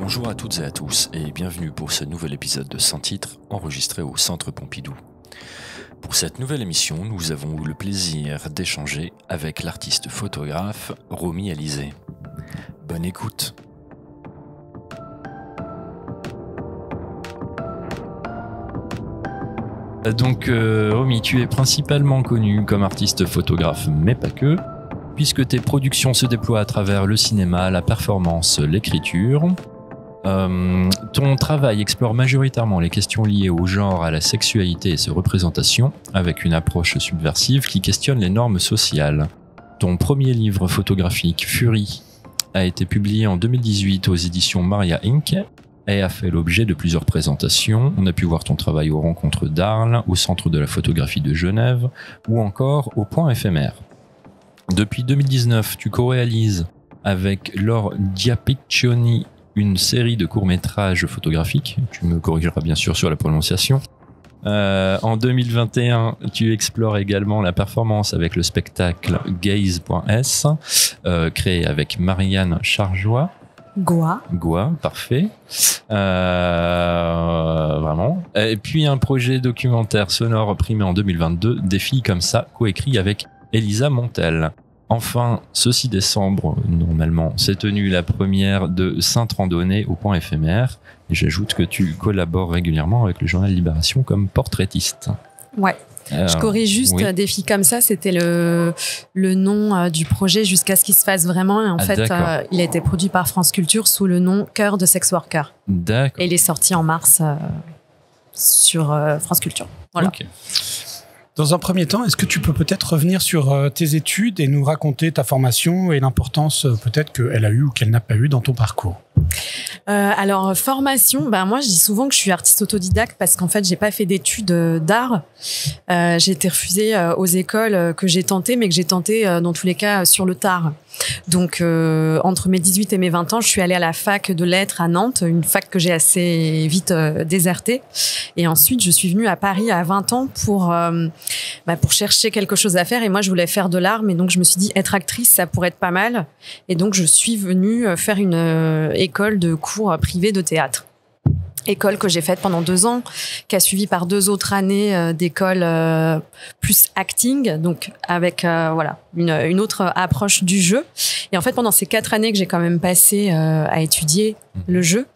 Bonjour à toutes et à tous et bienvenue pour ce nouvel épisode de Sans titre enregistré au Centre Pompidou. Pour cette nouvelle émission, nous avons eu le plaisir d'échanger avec l'artiste photographe Romy Alizé. Bonne écoute. Donc Romy, tu es principalement connue comme artiste photographe, mais pas que, puisque tes productions se déploient à travers le cinéma, la performance, l'écriture. Ton travail explore majoritairement les questions liées au genre, à la sexualité et ses représentations, avec une approche subversive qui questionne les normes sociales. Ton premier livre photographique, Fury, a été publié en 2018 aux éditions Maria Inc. et a fait l'objet de plusieurs présentations. On a pu voir ton travail aux Rencontres d'Arles, au Centre de la photographie de Genève ou encore au Point éphémère. Depuis 2019, tu co-réalises avec Laure Diapiccioni une série de courts-métrages photographiques. Tu me corrigeras bien sûr sur la prononciation. En 2021, tu explores également la performance avec le spectacle Gaze.s, créé avec Marianne Charjois. Goa, parfait. Vraiment. Et puis un projet documentaire sonore primé en 2022, Des filles comme ça, coécrit avec Elisa Montel. Enfin, ce 6 décembre, normalement, s'est tenue la première de Sainte Randonnée au Point éphémère. Et j'ajoute que tu collabores régulièrement avec le journal Libération comme portraitiste. Ouais. Je corrige juste, oui. Des filles comme ça, c'était le nom du projet jusqu'à ce qu'il se fasse vraiment. Et en fait, il a été produit par France Culture sous le nom Cœur de Sex Worker. D'accord. Et il est sorti en mars sur France Culture. Voilà. Okay. Dans un premier temps, est-ce que tu peux peut-être revenir sur tes études et nous raconter ta formation et l'importance peut-être qu'elle a eu ou qu'elle n'a pas eu dans ton parcours? Alors formation, moi je dis souvent que je suis artiste autodidacte parce qu'en fait j'ai pas fait d'études d'art. J'ai été refusée aux écoles que j'ai tentées, mais que j'ai tentées dans tous les cas sur le tard. Donc entre mes 18 et mes 20 ans, je suis allée à la fac de lettres à Nantes, une fac que j'ai assez vite désertée. Et ensuite je suis venue à Paris à 20 ans pour chercher quelque chose à faire. Et moi je voulais faire de l'art, mais donc je me suis dit être actrice ça pourrait être pas mal. Et donc je suis venue faire une école de cours privés de théâtre. École que j'ai faite pendant 2 ans, qui a suivi par 2 autres années d'école plus acting, donc avec une autre approche du jeu. Et en fait, pendant ces 4 années que j'ai quand même passé à étudier le jeu,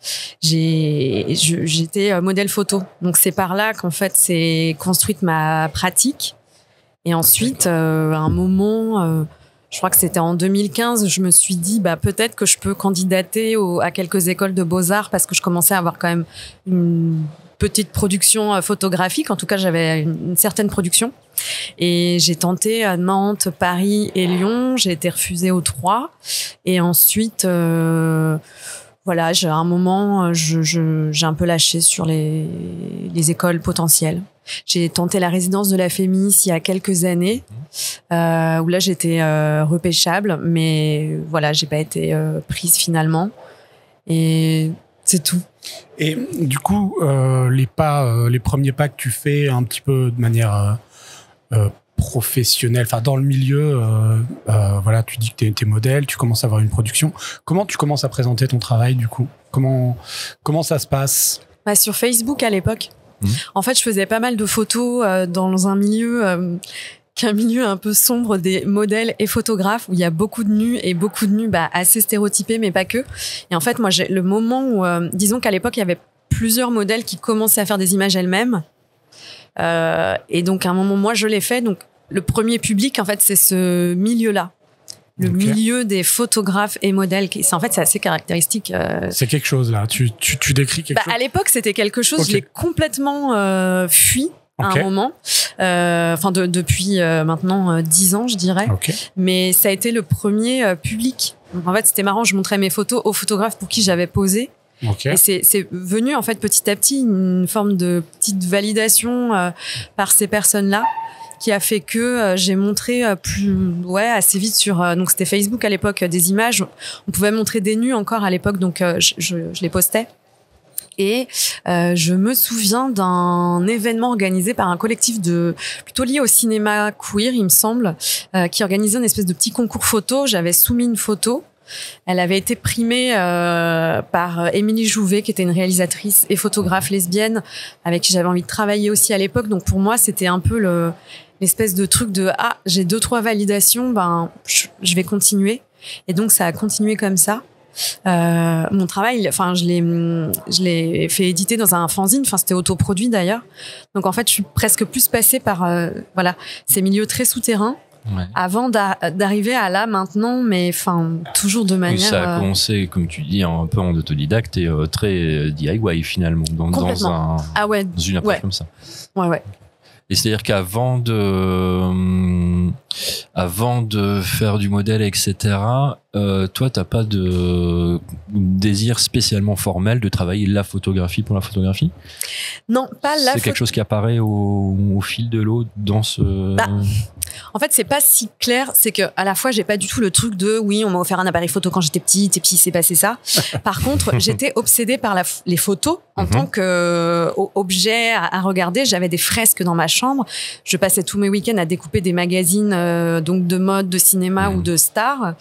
j'étais modèle photo. Donc c'est par là qu'en fait s'est construite ma pratique. Et ensuite, à un moment... je crois que c'était en 2015, je me suis dit peut-être que je peux candidater à quelques écoles de beaux-arts parce que je commençais à avoir quand même une petite production photographique. En tout cas, j'avais une certaine production. Et j'ai tenté à Nantes, Paris et Lyon. J'ai été refusée aux 3. Et ensuite... à un moment, j'ai un peu lâché sur les écoles potentielles. J'ai tenté la résidence de la Fémis il y a quelques années, où là j'étais repêchable, mais voilà, j'ai pas été prise finalement. Et c'est tout. Et du coup, les premiers pas que tu fais un petit peu de manière professionnelle, dans le milieu, tu dis que t'es modèle, tu commences à avoir une production. Comment tu commences à présenter ton travail du coup? Comment ça se passe? Sur Facebook à l'époque. En fait, je faisais pas mal de photos dans un milieu qu'un milieu un peu sombre des modèles et photographes où il y a beaucoup de nus et beaucoup de nus assez stéréotypés, mais pas que. Et en fait, moi, j'ai le moment où, disons qu'à l'époque, il y avait plusieurs modèles qui commençaient à faire des images elles-mêmes. Et donc, à un moment, moi, je l'ai fait. Donc, le premier public, en fait, c'est ce milieu-là. Le milieu des photographes et modèles. En fait, c'est assez caractéristique. C'est quelque chose, là. Tu décris quelque chose. À l'époque, c'était quelque chose. Je l'ai complètement fui à un moment. Depuis maintenant 10 ans, je dirais. Mais ça a été le premier public. Donc, en fait, c'était marrant. Je montrais mes photos aux photographes pour qui j'avais posé. Et c'est venu, en fait, petit à petit, une forme de petite validation par ces personnes-là, qui a fait que j'ai montré assez vite sur donc c'était Facebook à l'époque des images. On pouvait montrer des nus encore à l'époque, donc je les postais. Et je me souviens d'un événement organisé par un collectif plutôt lié au cinéma queer, il me semble, qui organisait une espèce de petit concours photo. J'avais soumis une photo Elle avait été primée par Émilie Jouvet, qui était une réalisatrice et photographe lesbienne, avec qui j'avais envie de travailler aussi à l'époque. Donc pour moi, c'était un peu l'espèce de truc de j'ai 2-3 validations, je vais continuer. Et donc ça a continué comme ça. Mon travail, je l'ai fait éditer dans un fanzine. C'était autoproduit d'ailleurs. Donc en fait, je suis presque plus passée par ces milieux très souterrains. Ouais. Avant d'arriver à là maintenant, mais toujours de manière. Oui, ça a commencé, comme tu dis, un peu en autodidacte et très DIY finalement, dans une approche comme ça. Ouais. Et c'est-à-dire qu'avant de faire du modèle, etc., toi, t'as pas de désir spécialement formel de travailler la photographie pour la photographie? Non, pas la. C'est quelque chose qui apparaît au fil de l'eau dans ce. En fait, c'est pas si clair. C'est que à la fois, j'ai pas du tout le truc de on m'a offert un appareil photo quand j'étais petite et puis il s'est passé ça. Par contre, j'étais obsédée par les photos en tant qu'objet à regarder. J'avais des fresques dans ma chambre. Je passais tous mes week-ends à découper des magazines donc de mode, de cinéma ou de stars.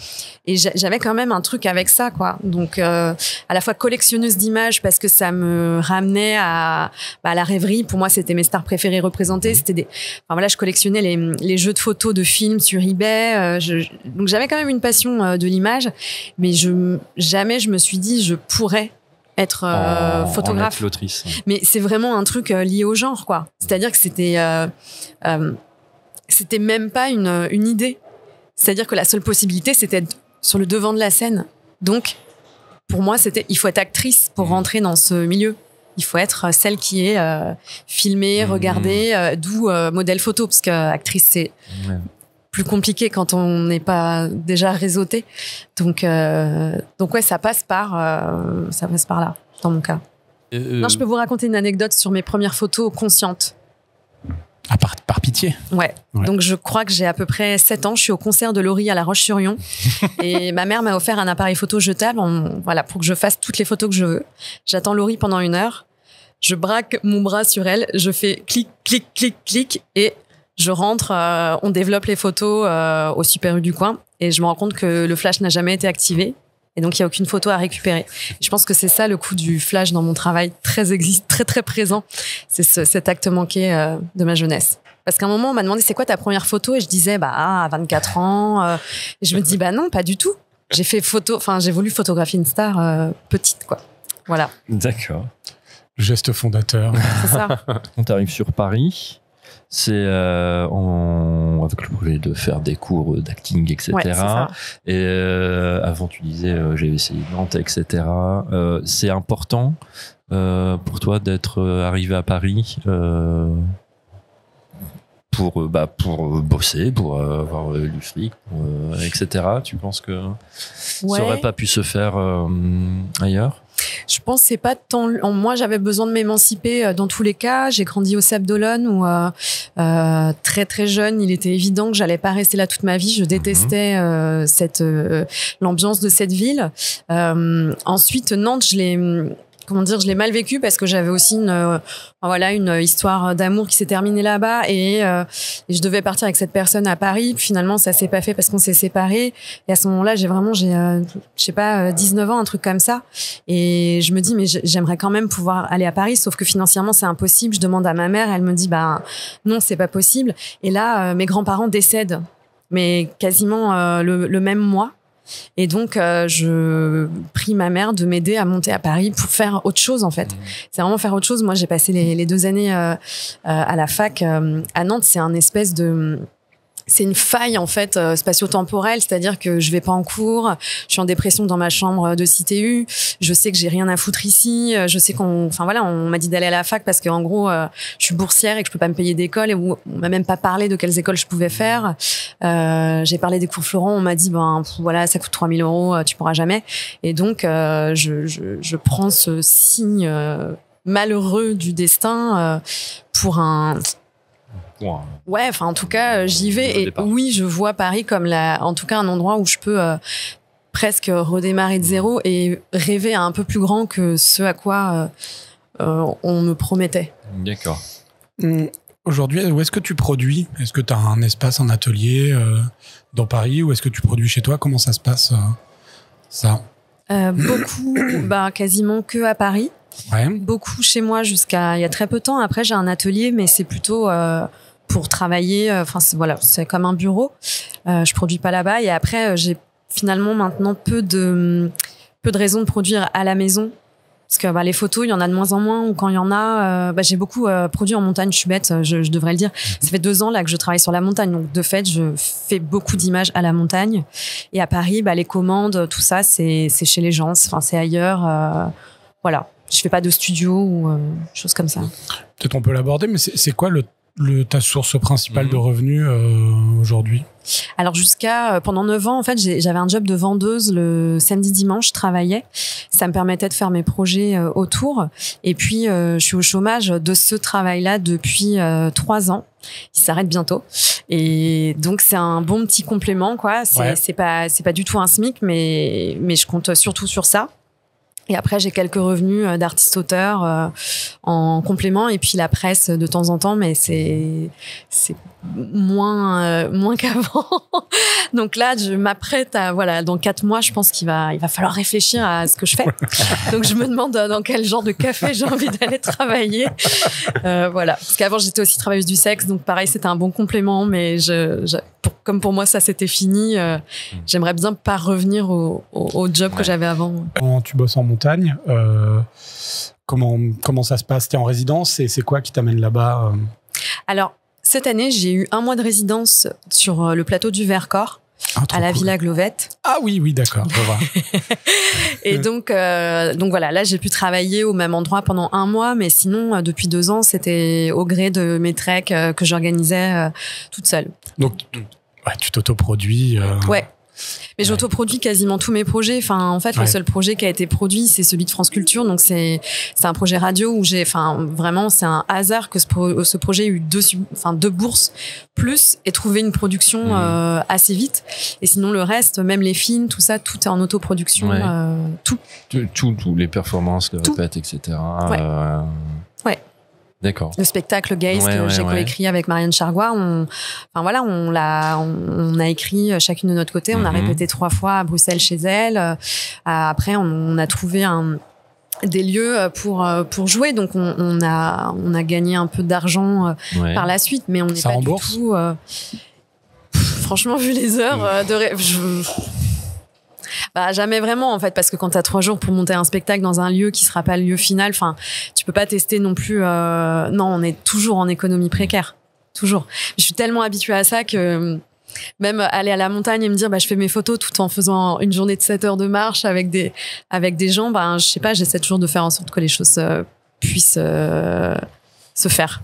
Et j'avais quand même un truc avec ça, quoi. Donc, à la fois collectionneuse d'images parce que ça me ramenait à la rêverie. Pour moi, c'était mes stars préférées représentées. C'était je collectionnais les jeux de photos de films sur eBay. Donc, j'avais quand même une passion de l'image, mais jamais je me suis dit je pourrais être photographe. En l'autrice. Mais c'est vraiment un truc lié au genre, quoi. C'est-à-dire que c'était même pas une idée. C'est-à-dire que la seule possibilité, c'était sur le devant de la scène. Donc, pour moi, il faut être actrice pour rentrer dans ce milieu. Il faut être celle qui est filmée, regardée, d'où modèle photo, parce que actrice, c'est plus compliqué quand on n'est pas déjà réseauté. Donc ouais, ça passe par là, dans mon cas. Non, je peux vous raconter une anecdote sur mes premières photos conscientes. Par pitié. Ouais. Donc je crois que j'ai à peu près 7 ans. Je suis au concert de Laurie à La Roche-sur-Yon et ma mère m'a offert un appareil photo jetable pour que je fasse toutes les photos que je veux. J'attends Laurie pendant 1 heure. Je braque mon bras sur elle. Je fais clic, clic, clic, clic et je rentre. On développe les photos au Super U du coin et je me rends compte que le flash n'a jamais été activé. Et donc, il n'y a aucune photo à récupérer. Je pense que c'est ça le coup du flash dans mon travail, très très présent. C'est cet acte manqué de ma jeunesse. Parce qu'à un moment, on m'a demandé c'est quoi ta première photo et je disais à 24 ans. Et je me dis non, pas du tout. J'ai voulu photographier une star petite, quoi. Voilà. D'accord. Le geste fondateur. C'est ça. On t'arrive sur Paris. C'est avec le projet de faire des cours d'acting, etc. Ouais, c'est ça. Et avant, tu disais j'ai essayé Nantes, etc. C'est important pour toi d'être arrivé à Paris pour bosser, pour avoir du fric, etc. Tu penses que ça aurait pas pu se faire ailleurs? Je pense que c'est pas tant. Moi, j'avais besoin de m'émanciper dans tous les cas. J'ai grandi au Sable d'Olonne où très très jeune, il était évident que j'allais pas rester là toute ma vie. Je détestais l'ambiance de cette ville. Ensuite, Nantes, je l'ai mal vécu parce que j'avais aussi une histoire d'amour qui s'est terminée là-bas et je devais partir avec cette personne à Paris. Finalement, ça s'est pas fait parce qu'on s'est séparés. Et à ce moment-là, j'ai 19 ans, un truc comme ça. Et je me dis, mais j'aimerais quand même pouvoir aller à Paris, sauf que financièrement, c'est impossible. Je demande à ma mère, elle me dit, non, c'est pas possible. Et là, mes grands-parents décèdent, mais quasiment le même mois. Et donc, je prie ma mère de m'aider à monter à Paris pour faire autre chose, en fait. C'est vraiment faire autre chose. Moi, j'ai passé les 2 années à la fac à Nantes. C'est une faille, en fait, spatio-temporelle. C'est-à-dire que je vais pas en cours. Je suis en dépression dans ma chambre de CTU. Je sais que j'ai rien à foutre ici. Je sais on m'a dit d'aller à la fac parce qu'en gros, je suis boursière et que je peux pas me payer d'école et on m'a même pas parlé de quelles écoles je pouvais faire. J'ai parlé des cours Florent. On m'a dit, ça coûte 3 000 €, tu pourras jamais. Et donc, je prends ce signe malheureux du destin pour un... Ouais, en tout cas, j'y vais et oui, je vois Paris comme en tout cas un endroit où je peux presque redémarrer de zéro et rêver à un peu plus grand que ce à quoi on me promettait. D'accord. Aujourd'hui, où est-ce que tu produis? Est-ce que tu as un espace, un atelier dans Paris ou est-ce que tu produis chez toi? Comment ça se passe Ça. Beaucoup, quasiment que à Paris. Ouais. Beaucoup chez moi jusqu'à il y a très peu de temps. Après, j'ai un atelier, mais c'est plutôt pour travailler. Enfin, c'est comme un bureau. Je produis pas là-bas. Et après, j'ai finalement maintenant peu de raisons de produire à la maison. Parce que les photos, il y en a de moins en moins, ou quand il y en a, j'ai beaucoup produit en montagne. Je suis bête, je devrais le dire. Ça fait 2 ans là que je travaille sur la montagne, donc de fait, je fais beaucoup d'images à la montagne. Et à Paris, les commandes, tout ça, c'est chez les gens, c'est ailleurs. Voilà, je fais pas de studio ou choses comme ça. Peut-être on peut l'aborder, mais c'est quoi ta source principale de revenus aujourd'hui? Alors pendant 9 ans, en fait, j'avais un job de vendeuse le samedi dimanche, je travaillais. Ça me permettait de faire mes projets autour. Et puis, je suis au chômage de ce travail-là depuis 3 ans. Il s'arrête bientôt. Et donc, c'est un bon petit complément, quoi. C'est pas du tout un SMIC, mais je compte surtout sur ça. Et après, j'ai quelques revenus d'artiste-auteur en complément, et puis la presse de temps en temps, mais c'est moins qu'avant. Donc là, je m'apprête à dans 4 mois, je pense qu'il va falloir réfléchir à ce que je fais. Donc je me demande dans quel genre de café j'ai envie d'aller travailler. Voilà, parce qu'avant j'étais aussi travailleuse du sexe, donc pareil, c'était un bon complément, mais comme pour moi ça c'était fini, j'aimerais bien pas revenir au job que j'avais avant. Quand tu bosses en montagne, comment ça se passe? T'es en résidence et c'est quoi qui t'amène là-bas? Alors, cette année, j'ai eu 1 mois de résidence sur le plateau du Vercors, à la Villa Glovette. Ah oui, d'accord, je vois. Et donc voilà, là, j'ai pu travailler au même endroit pendant 1 mois, mais sinon, depuis 2 ans, c'était au gré de mes treks que j'organisais toute seule. Donc, tu t'autoproduis. Ouais. Mais j'autoproduis quasiment tous mes projets. Enfin, en fait, le seul projet qui a été produit, c'est celui de France Culture. Donc, c'est un projet radio où vraiment, c'est un hasard que ce projet ait eu 2 bourses plus et trouvé une production assez vite. Et sinon, le reste, même les films, tout ça, tout est en autoproduction. Tout, les performances, les répètes, etc. Ouais. D'accord. Le spectacle Gaze que j'ai coécrit avec Marianne Chargois, on a écrit chacune de notre côté, on a répété 3 fois à Bruxelles chez elle. Après, on a trouvé des lieux pour jouer, donc on a gagné un peu d'argent par la suite, mais on n'est pas du tout. Franchement, vu les heures de rêve, jamais vraiment, en fait, parce que quand t'as 3 jours pour monter un spectacle dans un lieu qui sera pas le lieu final, tu peux pas tester non plus. Non, on est toujours en économie précaire, toujours. Je suis tellement habituée à ça que même aller à la montagne et me dire je fais mes photos tout en faisant une journée de 7 heures de marche avec des gens, je sais pas, j'essaie toujours de faire en sorte que les choses puissent se faire.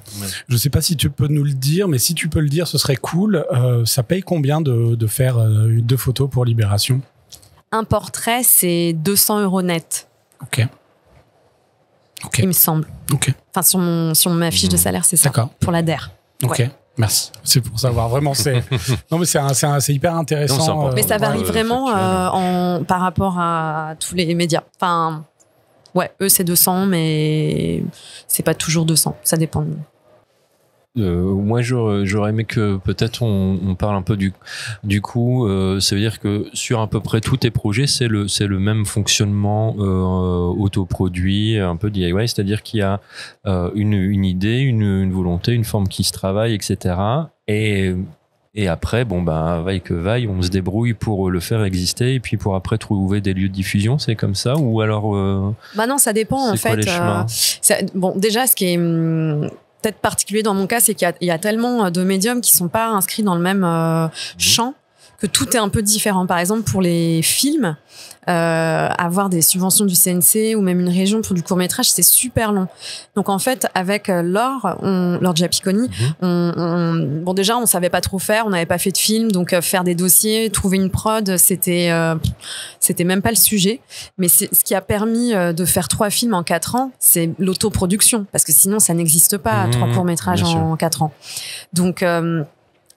Je sais pas si tu peux nous le dire, mais si tu peux le dire, ce serait cool. Ça paye combien de faire 2 photos pour Libération? Un portrait, c'est 200 € net. Ok. Il me semble. Ok. Enfin, sur ma fiche de salaire, c'est ça. D'accord. Pour la DER. Ok. Ouais. Merci. C'est pour savoir. Vraiment, non, mais c'est hyper intéressant. Mais ça varie vraiment par rapport à tous les médias. Enfin, eux, c'est 200, mais c'est pas toujours 200. Ça dépend. Moi, j'aurais aimé que peut-être on parle un peu du coup. Ça veut dire que sur à peu près tous tes projets, c'est le même fonctionnement autoproduit, un peu DIY, c'est-à-dire qu'il y a une idée, une volonté, une forme qui se travaille, etc. Et après, vaille que vaille, on se débrouille pour le faire exister et puis pour après trouver des lieux de diffusion, c'est comme ça ou alors non, ça dépend en fait. Les chemins déjà, ce qui est peut-être particulier dans mon cas, c'est qu'il y a tellement de médiums qui sont pas inscrits dans le même champ que tout est un peu différent. Par exemple, pour les films, avoir des subventions du CNC ou même une région pour du court-métrage, c'est super long. Donc en fait, avec Laure Giapiconi, déjà on savait pas trop faire, on n'avait pas fait de film, donc faire des dossiers, trouver une prod, c'était même pas le sujet. Mais ce qui a permis de faire 3 films en 4 ans, c'est l'autoproduction, parce que sinon ça n'existe pas 3 courts-métrages en 4 ans. Donc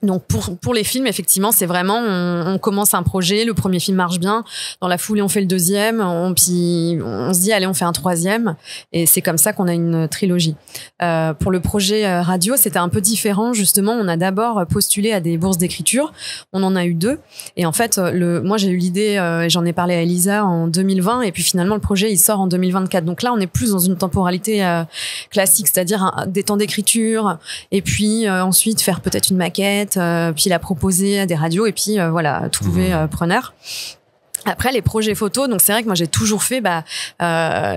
Donc pour les films, effectivement, c'est vraiment on commence un projet, le premier film marche bien, dans la foulée on fait le deuxième, puis on se dit allez on fait un troisième, et c'est comme ça qu'on a une trilogie. Pour le projet radio, c'était un peu différent. Justement, on a d'abord postulé à des bourses d'écriture, on en a eu 2, et en fait moi j'ai eu l'idée et j'en ai parlé à Elisa en 2020, et puis finalement le projet il sort en 2024. Donc là on est plus dans une temporalité classique, c'est-à-dire des temps d'écriture, et puis ensuite faire peut-être une maquette, puis la proposer à des radios, et puis voilà, trouver preneur. Après les projets photos, donc c'est vrai que moi j'ai toujours fait,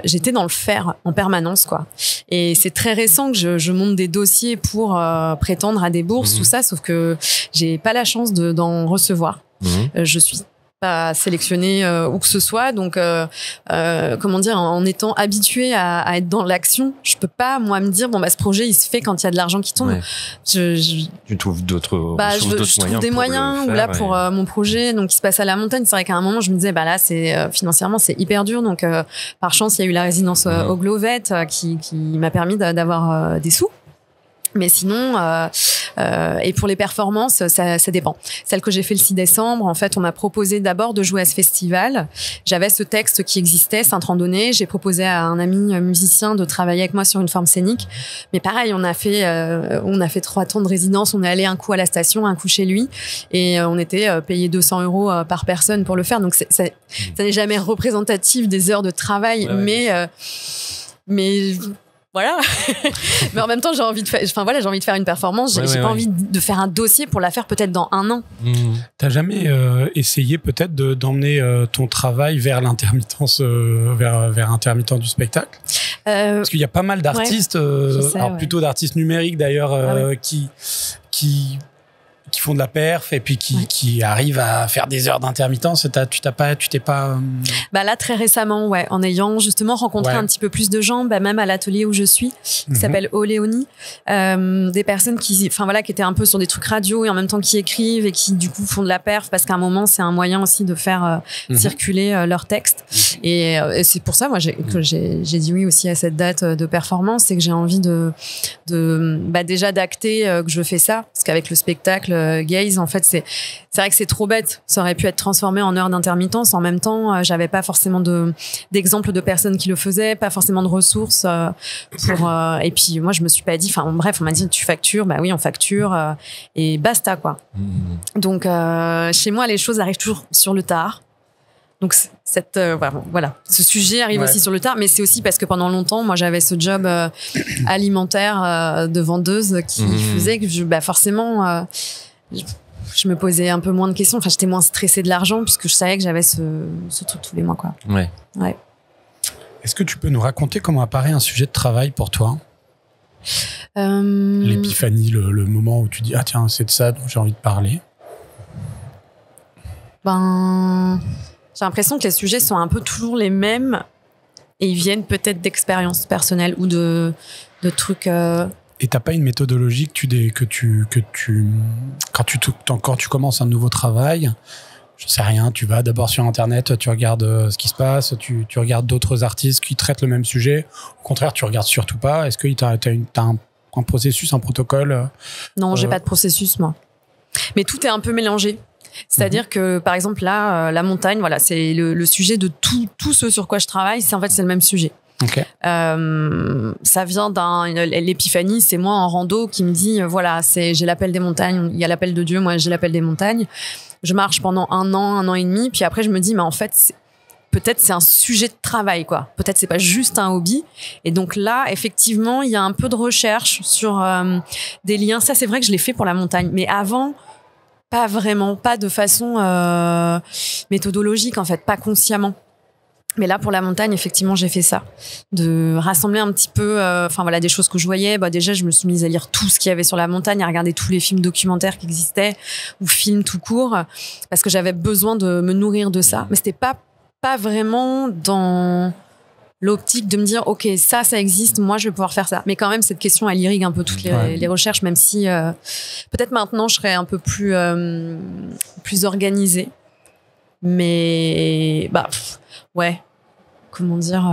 j'étais dans le faire en permanence quoi. Et c'est très récent que je monte des dossiers pour prétendre à des bourses, tout ça, sauf que j'ai pas la chance d'en recevoir. Je suis pas sélectionnée où que ce soit, donc comment dire, en étant habituée à être dans l'action, je peux pas moi me dire ce projet il se fait quand il y a de l'argent qui tombe. Ouais. Tu trouves d'autres je trouve des moyens, ou là pour mon projet donc qui se passe à la montagne, c'est vrai qu'à un moment je me disais là c'est financièrement c'est hyper dur, donc par chance il y a eu la résidence au Glovette qui m'a permis d'avoir des sous. Mais sinon, et pour les performances, ça dépend. Celle que j'ai fait le 6 décembre, en fait, on m'a proposé d'abord de jouer à ce festival. J'avais ce texte qui existait, Saint-Randonnée. J'ai proposé à un ami musicien de travailler avec moi sur une forme scénique. Mais pareil, on a fait 3 temps de résidence. On est allé un coup à la station, un coup chez lui. Et on était payé 200 € par personne pour le faire. Donc, ça n'est jamais représentatif des heures de travail. Ouais. Mais voilà. Mais en même temps, j'ai envie de faire une performance. J'ai pas envie de faire un dossier pour la faire peut-être dans 1 an. T'as jamais essayé peut-être d'emmener ton travail vers l'intermittence, vers intermittent du spectacle? Parce qu'il y a pas mal d'artistes, plutôt d'artistes numériques d'ailleurs, qui font de la perf et puis qui arrivent à faire des heures d'intermittence. Tu t'es pas là très récemment, en ayant justement rencontré un petit peu plus de gens, même à l'atelier où je suis, qui s'appelle Oléonie, des personnes qui étaient un peu sur des trucs radio et en même temps qui écrivent et qui du coup font de la perf, parce qu'à un moment c'est un moyen aussi de faire circuler leurs textes. Et c'est pour ça moi que j'ai dit oui aussi à cette date de performance, c'est que j'ai envie de déjà d'acter que je fais ça, parce qu'avec le spectacle Gaze, en fait, c'est vrai que c'est trop bête. Ça aurait pu être transformé en heure d'intermittence. En même temps, j'avais pas forcément d'exemples de personnes qui le faisaient, pas forcément de ressources et puis moi, je me suis pas dit. On m'a dit tu factures. Oui, on facture et basta quoi. Donc chez moi, les choses arrivent toujours sur le tard. Donc ce sujet arrive aussi sur le tard, mais c'est aussi parce que pendant longtemps, moi j'avais ce job alimentaire de vendeuse qui faisait que forcément je me posais un peu moins de questions. J'étais moins stressée de l'argent puisque je savais que j'avais ce truc tous les mois quoi. Ouais. Est-ce que tu peux nous raconter comment apparaît un sujet de travail pour toi? L'épiphanie, le moment où tu dis tiens, c'est de ça dont j'ai envie de parler. J'ai l'impression que les sujets sont un peu toujours les mêmes et ils viennent peut-être d'expériences personnelles ou de trucs. Et t'as pas une méthodologie quand tu commences un nouveau travail, je sais rien, tu vas d'abord sur Internet, tu regardes ce qui se passe, tu regardes d'autres artistes qui traitent le même sujet. Au contraire, tu regardes surtout pas. Est-ce que t'as un processus, un protocole? Non, j'ai pas de processus moi. Mais tout est un peu mélangé. C'est-à-dire que, par exemple, là, la montagne, c'est le sujet de tout ce sur quoi je travaille. C'est le même sujet. Okay. Ça vient l'épiphanie, c'est moi en rando qui me dit, j'ai l'appel des montagnes. Il y a l'appel de Dieu, moi j'ai l'appel des montagnes. Je marche pendant 1 an et demi, puis après je me dis, mais en fait, peut-être c'est un sujet de travail, quoi. Peut-être c'est pas juste un hobby. Et donc là, effectivement, il y a un peu de recherche sur des liens. Ça, c'est vrai que je l'ai fait pour la montagne, mais avant. Pas vraiment, pas de façon méthodologique en fait, pas consciemment. Mais là pour la montagne, effectivement, j'ai fait ça, de rassembler un petit peu, des choses que je voyais. Déjà, je me suis mise à lire tout ce qu'il y avait sur la montagne, à regarder tous les films documentaires qui existaient ou films tout court, parce que j'avais besoin de me nourrir de ça. Mais c'était pas vraiment dans l'optique de me dire ok, ça existe, moi je vais pouvoir faire ça. Mais quand même cette question elle irrigue un peu toutes les recherches, même si peut-être maintenant je serais un peu plus organisée, mais comment dire,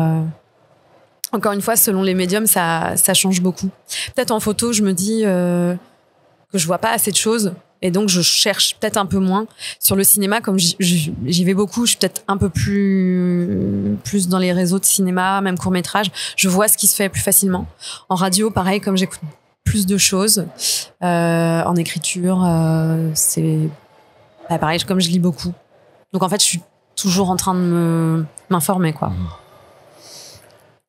encore une fois selon les médiums ça change beaucoup. Peut-être en photo je me dis que je vois pas assez de choses, Et donc, je cherche peut-être un peu moins. Sur le cinéma, comme j'y vais beaucoup, je suis peut-être un peu plus dans les réseaux de cinéma, même court-métrage. Je vois ce qui se fait plus facilement. En radio, pareil, comme j'écoute plus de choses. En écriture, c'est pareil, comme je lis beaucoup. Donc, en fait, je suis toujours en train de m'informer, quoi.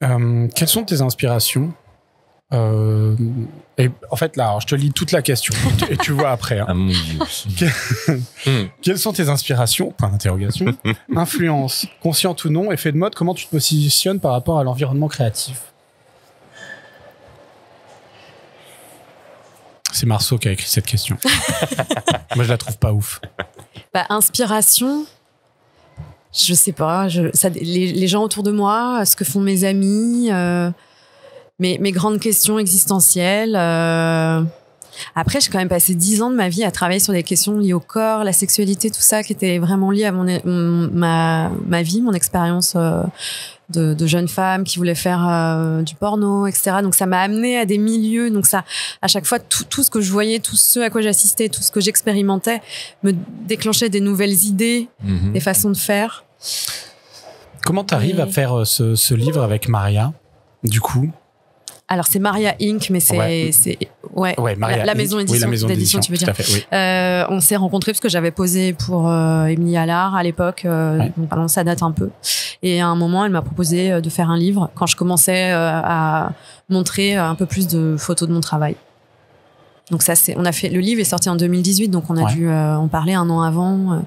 Quelles sont tes inspirations? Et en fait, là, alors, je te lis toute la question et tu vois après. Hein. Ah mon Dieu. Quelles sont tes inspirations? Point d'interrogation. Influence, consciente ou non, effet de mode, comment tu te positionnes par rapport à l'environnement créatif? C'est Marceau qui a écrit cette question. Moi, je la trouve pas ouf. Inspiration, je sais pas. Les gens autour de moi, ce que font mes amis, mes grandes questions existentielles. Après, j'ai quand même passé 10 ans de ma vie à travailler sur des questions liées au corps, la sexualité, tout ça, qui était vraiment lié à ma vie, mon expérience de jeune femme qui voulait faire du porno, etc. Donc, ça m'a amené à des milieux. Donc, ça, à chaque fois, tout ce que je voyais, tout ce à quoi j'assistais, tout ce que j'expérimentais, me déclenchait des nouvelles idées, des façons de faire. Comment t'arrives à faire ce livre avec Maria, du coup? Alors, c'est Maria Inc., mais Maria la maison édition, oui, la maison d'édition, tu veux dire. Tout à fait, oui. On s'est rencontrés parce que j'avais posé pour Émilie Allard à l'époque, donc ça date un peu. Et à un moment, elle m'a proposé de faire un livre quand je commençais à montrer un peu plus de photos de mon travail. Donc ça, le livre est sorti en 2018, donc on a dû en parler un an avant.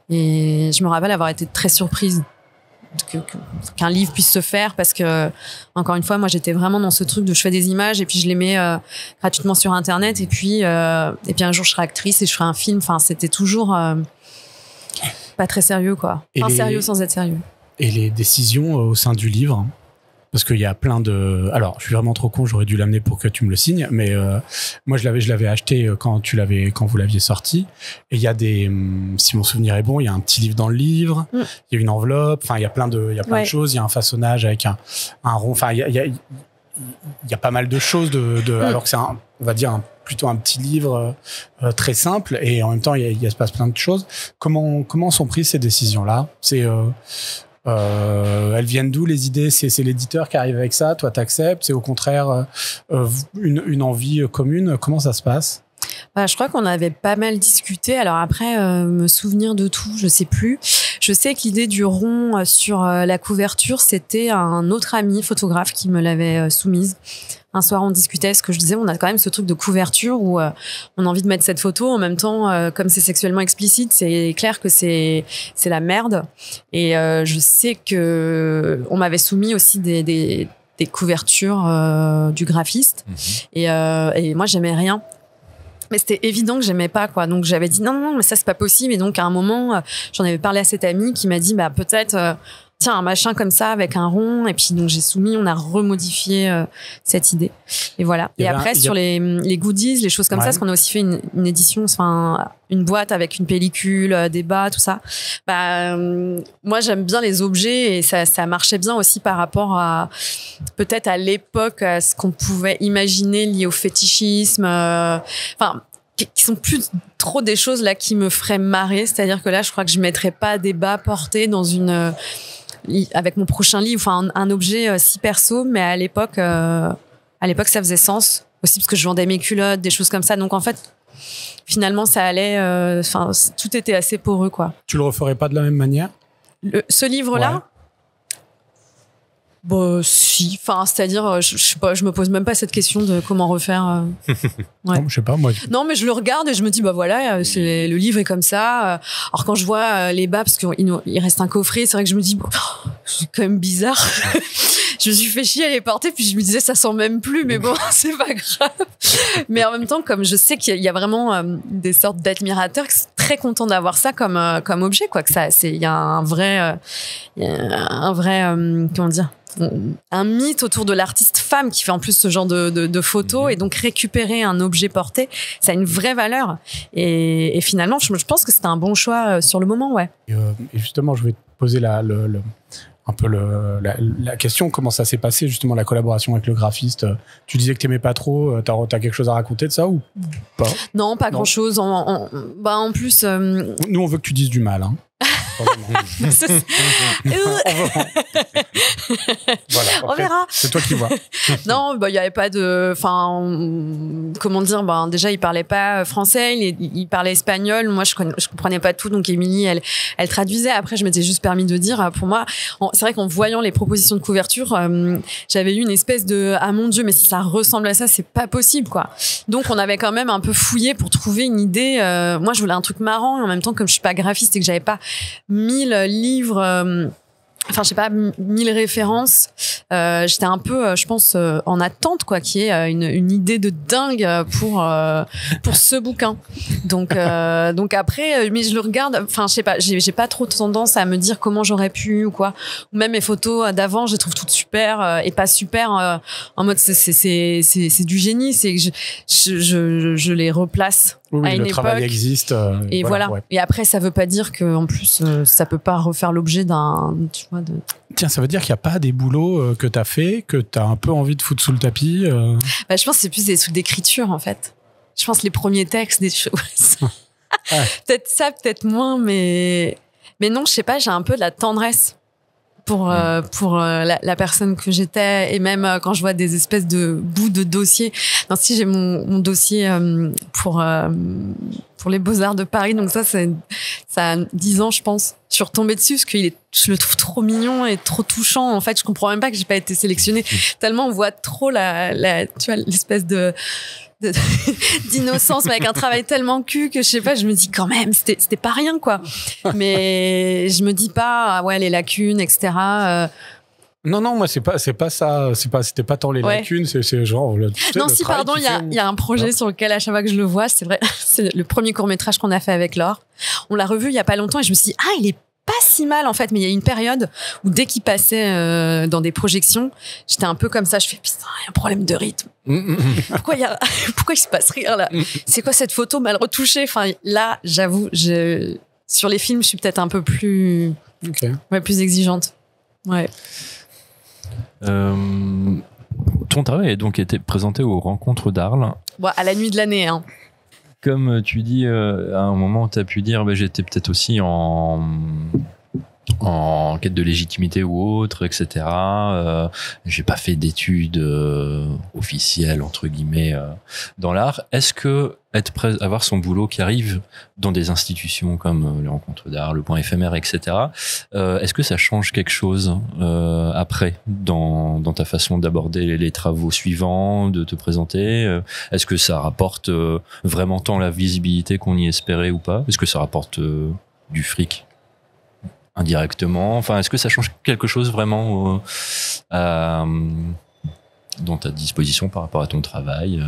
Et je me rappelle avoir été très surprise qu'un livre puisse se faire, parce que encore une fois, moi j'étais vraiment dans ce truc de je fais des images et puis je les mets gratuitement sur internet et puis un jour je serai actrice et je ferai un film. Enfin, c'était toujours pas très sérieux, quoi. Sérieux sans être sérieux. Et les décisions au sein du livre, parce qu'il y a plein de... Alors, je suis vraiment trop con, j'aurais dû l'amener pour que tu me le signes, mais moi, je l'avais acheté quand vous l'aviez sorti. Et il y a si mon souvenir est bon, il y a un petit livre dans le livre, il y a une enveloppe, enfin, il y a plein de choses, il y a un façonnage avec un rond, enfin, il y a pas mal de choses alors que c'est on va dire plutôt un petit livre très simple, et en même temps, il se passe plein de choses. Comment sont prises ces décisions-là? Elles viennent d'où, les idées? C'est l'éditeur qui arrive avec ça, toi t'acceptes? C'est au contraire une envie commune? Comment ça se passe? Je crois qu'on avait pas mal discuté. Alors après, me souvenir de tout, je sais plus. Je sais que l'idée du rond sur la couverture, c'était un autre ami photographe qui me l'avait soumise. Un soir, on discutait, ce que je disais, on a quand même ce truc de couverture où on a envie de mettre cette photo. En même temps, comme c'est sexuellement explicite, c'est clair que c'est la merde. Et je sais que on m'avait soumis aussi des couvertures du graphiste. Et moi, j'aimais rien. Mais c'était évident que j'aimais pas, quoi. Donc j'avais dit non, mais ça c'est pas possible. Et donc à un moment, j'en avais parlé à cette amie qui m'a dit peut-être tiens, un machin comme ça avec un rond. Et puis donc j'ai soumis, on a remodifié cette idée. Et voilà. Et après sur les goodies, les choses comme ça, parce qu'on a aussi fait une édition, enfin une boîte avec une pellicule, des bas, tout ça. Moi j'aime bien les objets, et ça marchait bien aussi par rapport à peut-être à l'époque à ce qu'on pouvait imaginer lié au fétichisme. Qui sont plus trop des choses là qui me feraient marrer. C'est-à-dire que là, je crois que je mettrais pas des bas portés dans avec mon prochain livre, enfin un objet si perso, mais à l'époque ça faisait sens aussi parce que je vendais mes culottes, des choses comme ça. Donc en fait, finalement, ça allait. Tout était assez poreux, quoi. Tu le referais pas de la même manière? Ce livre-là? Si. Enfin, c'est-à-dire, je sais pas, je me pose même pas cette question de comment refaire. Non, je sais pas, moi. Non, mais je le regarde et je me dis, voilà, le livre est comme ça. Alors, quand je vois les bas, parce qu'il reste un coffret, c'est vrai que je me dis, c'est quand même bizarre. Je me suis fait chier à les porter, puis je me disais, ça sent même plus, mais bon, c'est pas grave. Mais en même temps, comme je sais qu'il y a vraiment des sortes d'admirateurs qui sont très contents d'avoir ça comme objet, quoi, que il y a un vrai, comment dire, un mythe autour de l'artiste femme qui fait en plus ce genre de photos, et donc récupérer un objet porté, ça a une vraie valeur, et finalement je pense que c'était un bon choix sur le moment, ouais. Et justement, je vais te poser un peu la question, comment ça s'est passé justement la collaboration avec le graphiste. Tu disais que t'aimais pas trop, t'as quelque chose à raconter de ça ou pas? Non, pas grand chose. En plus, nous on veut que tu dises du mal. Hein. Voilà, on verra. C'est toi qui vois. Non, il y avait pas de, comment dire, déjà il parlait pas français, il parlait espagnol. Moi, je comprenais pas tout, donc Émilie, elle traduisait. Après, je m'étais juste permis de dire, pour moi, c'est vrai qu'en voyant les propositions de couverture, j'avais eu une espèce de, ah mon Dieu, mais si ça ressemble à ça, c'est pas possible, quoi. Donc, on avait quand même un peu fouillé pour trouver une idée. Moi, je voulais un truc marrant, et en même temps, comme je suis pas graphiste et que j'avais pas 1000 livres, je sais pas, 1000 références. J'étais un peu, je pense, en attente, quoi, qu'il y ait une idée de dingue pour ce bouquin. Donc après, mais je le regarde. Je sais pas, j'ai pas trop tendance à me dire comment j'aurais pu ou quoi. Ou même mes photos d'avant, je les trouve toutes super et pas super. En mode, c'est du génie. C'est que je les replace. Oui, à une le époque. travail existe. Et voilà. Ouais. Et après, ça veut pas dire que, en plus, ça peut pas refaire l'objet d'un, tu vois, de. Tiens, ça veut dire qu'il y a pas des boulots que t'as fait, que t'as un peu envie de foutre sous le tapis. Je pense que c'est plus des trucs d'écriture, en fait. Je pense les premiers textes, des choses. Ouais. Peut-être ça, peut-être moins, mais non, je sais pas, j'ai un peu de la tendresse pour la personne que j'étais, et même quand je vois des espèces de bouts de dossiers. Non, si j'ai mon dossier pour les Beaux-Arts de Paris, donc ça a 10 ans, je pense. Je suis retombée dessus parce je le trouve trop mignon et trop touchant. En fait, je comprends même pas que j'ai pas été sélectionnée. Tellement on voit trop tu vois, l'espèce d'innocence, mais avec un travail tellement cul que je sais pas, je me dis quand même, c'était pas rien, quoi. Mais je me dis pas, les lacunes, etc. Non, moi, c'est pas ça. C'était pas tant les lacunes, c'est genre. Non, si, pardon, il y a un projet sur lequel, à chaque fois que je le vois, c'est vrai, c'est le premier court-métrage qu'on a fait avec Laure. On l'a revu il y a pas longtemps et je me suis dit, il est pas si mal, en fait, mais il y a une période où dès qu'il passait dans des projections, j'étais un peu comme ça. Je fais, putain, il y a un problème de rythme. Pourquoi il se passe rien, là? C'est quoi cette photo mal retouchée? Enfin, là, j'avoue, sur les films, je suis peut-être un peu plus, plus exigeante. Ouais. Ton travail a donc été présenté aux Rencontres d'Arles. À la nuit de l'année, hein. Comme tu dis, à un moment, tu as pu dire, j'étais peut-être aussi en quête de légitimité ou autre, etc. J'ai pas fait d'études officielles, entre guillemets, dans l'art. Est-ce que avoir son boulot qui arrive dans des institutions comme les Rencontres d'Art, le Point éphémère, etc., est-ce que ça change quelque chose après dans ta façon d'aborder les travaux suivants, de te présenter? Est-ce que ça rapporte vraiment tant la visibilité qu'on y espérait ou pas? Est-ce que ça rapporte du fric indirectement? Enfin, est-ce que ça change quelque chose vraiment dans ta disposition par rapport à ton travail?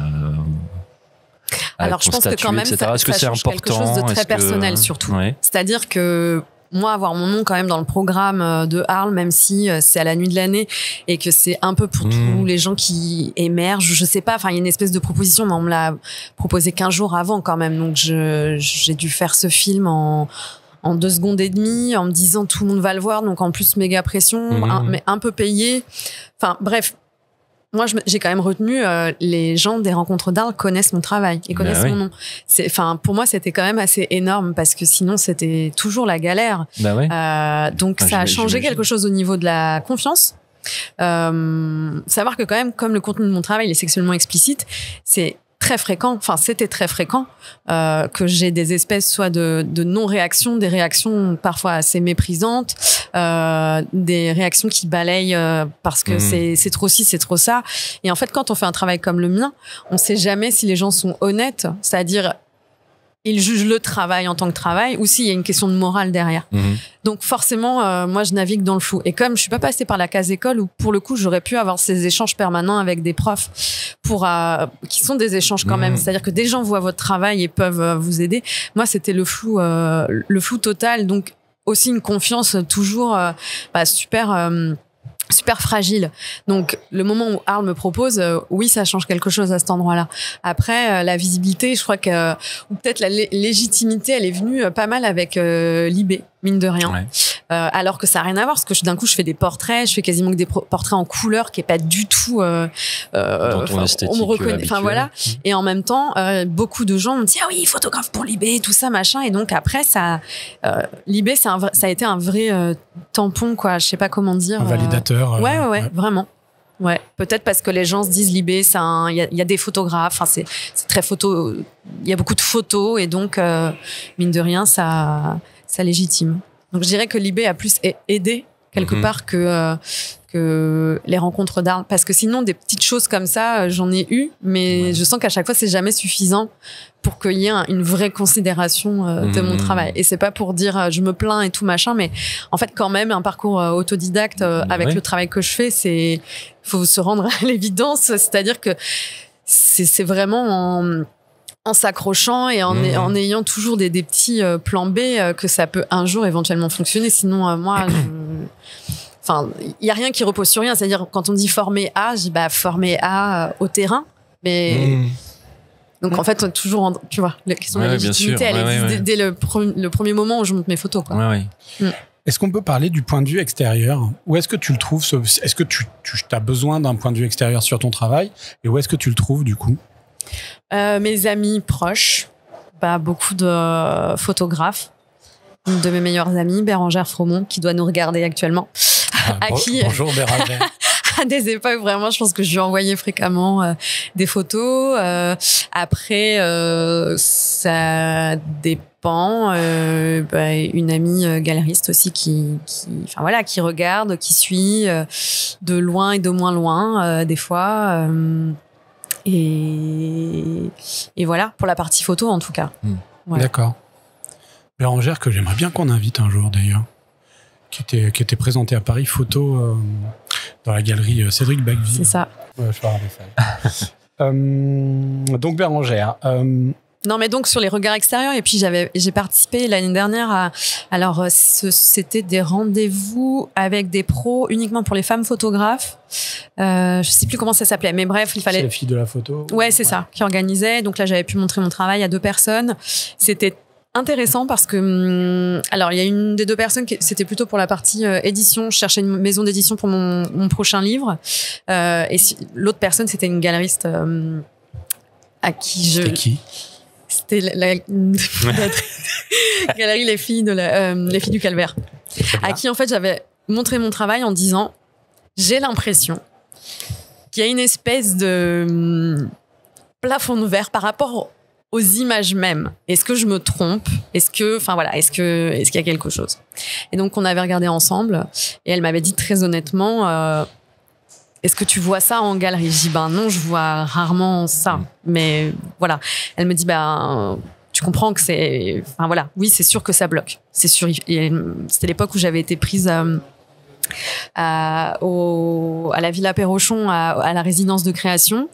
Alors, je pense que quand même, ça change quelque chose de très personnel, surtout. Ouais. C'est-à-dire que moi, avoir mon nom quand même dans le programme de Arles, même si c'est à la nuit de l'année et que c'est un peu pour tous les gens qui émergent, je sais pas, il y a une espèce de proposition, mais on me l'a proposé 15 jours avant quand même. Donc, j'ai dû faire ce film en 2 secondes et demie, en me disant tout le monde va le voir, donc en plus méga pression, mais un peu payé. Enfin, bref. Moi, j'ai quand même retenu, les gens des Rencontres d'Arles connaissent mon travail et connaissent mon nom. Pour moi, c'était quand même assez énorme parce que sinon, c'était toujours la galère. Donc, ça a changé quelque chose au niveau de la confiance. Savoir que quand même, comme le contenu de mon travail est sexuellement explicite, c'est très fréquent, c'était très fréquent que j'ai des espèces soit de non-réaction, des réactions parfois assez méprisantes, des réactions qui balayent parce que c'est trop ci, c'est trop ça. Et en fait, quand on fait un travail comme le mien, on sait jamais si les gens sont honnêtes, c'est-à-dire ils jugent le travail en tant que travail ou s'il y a une question de morale derrière. Donc forcément, moi je navigue dans le flou. Et comme je suis pas passée par la case école où pour le coup j'aurais pu avoir ces échanges permanents avec des profs qui sont des échanges quand même. C'est-à-dire que des gens voient votre travail et peuvent vous aider. Moi c'était le flou total. Donc aussi une confiance toujours super fragile. Donc, le moment où Arles me propose, oui, ça change quelque chose à cet endroit-là. Après, la visibilité, je crois ou peut-être la légitimité, elle est venue pas mal avec Libé, mine de rien. alors que ça n'a rien à voir, parce que d'un coup, je fais des portraits, je fais quasiment que des portraits en couleur, qui est pas du tout... dans ton esthétique on me reconnaît, enfin voilà. habituelle. Et en même temps, beaucoup de gens me disent, ah oui, photographe pour Libé, tout ça, machin. Et donc après, Libé, ça a été un vrai tampon, quoi. Je sais pas comment dire. Un validateur. Ouais, vraiment. Ouais, peut-être parce que les gens se disent Libé, il y a des photographes, enfin c'est très photo, il y a beaucoup de photos et donc mine de rien ça légitime. Donc je dirais que Libé a plus aidé quelque part que les rencontres d'art, parce que sinon des petites choses comme ça j'en ai eu, mais je sens qu'à chaque fois c'est jamais suffisant pour qu'il y ait une vraie considération de mon travail. Et c'est pas pour dire je me plains et tout machin, mais en fait quand même un parcours autodidacte avec le travail que je fais, faut se rendre à l'évidence, c'est-à-dire que c'est vraiment en s'accrochant et en ayant toujours des petits plans B que ça peut un jour éventuellement fonctionner. Sinon moi enfin, il y a rien qui repose sur rien. C'est-à-dire, quand on dit former à, je dis former à au terrain. Mais donc en fait, toujours, tu vois, la question de la légitimité, elle existe dès le premier moment où je monte mes photos, quoi. Est-ce qu'on peut parler du point de vue extérieur? Où est-ce que tu le trouves? Est-ce que tu as besoin d'un point de vue extérieur sur ton travail? Et où est-ce que tu le trouves, du coup? Mes amis proches, beaucoup de photographes. Une de mes meilleures amies, Bérangère Fromont, qui doit nous regarder actuellement. Bonjour Bérangère. À des époques, vraiment, je pense que je lui envoyais fréquemment des photos. Après, ça dépend. Une amie galeriste aussi qui regarde, qui suit de loin et de moins loin, des fois. Et voilà, pour la partie photo, en tout cas. Ouais. D'accord. Bérangère, que j'aimerais bien qu'on invite un jour, d'ailleurs. Qui était présenté à Paris Photo dans la galerie Cédric Bacqueville. C'est ça. Ouais, je vais regarder ça. Donc Bérangère. Non, mais donc sur les regards extérieurs, et puis j'ai participé l'année dernière c'était des rendez-vous avec des pros uniquement pour les femmes photographes. Je sais plus comment ça s'appelait, mais bref, il fallait. C'est la fille de la photo. Ouais, c'est ça, qui organisait. Donc là, j'avais pu montrer mon travail à 2 personnes. C'était intéressant parce que alors il y a une des 2 personnes c'était plutôt pour la partie édition, je cherchais une maison d'édition pour mon prochain livre, et l'autre personne c'était une galeriste à qui C'était qui? C'était la galerie les filles du Calvaire, à qui en fait j'avais montré mon travail en disant j'ai l'impression qu'il y a une espèce de plafond de verre par rapport aux images mêmes. Est-ce que je me trompe? Est-ce qu'il y a quelque chose? Et donc, on avait regardé ensemble et elle m'avait dit très honnêtement, est-ce que tu vois ça en galerie? Je dis, non, je vois rarement ça. Mais voilà. Elle me dit, tu comprends que c'est, oui, c'est sûr que ça bloque. C'est sûr. Et c'était l'époque où j'avais été prise à la Villa Perrochon, à la résidence de création.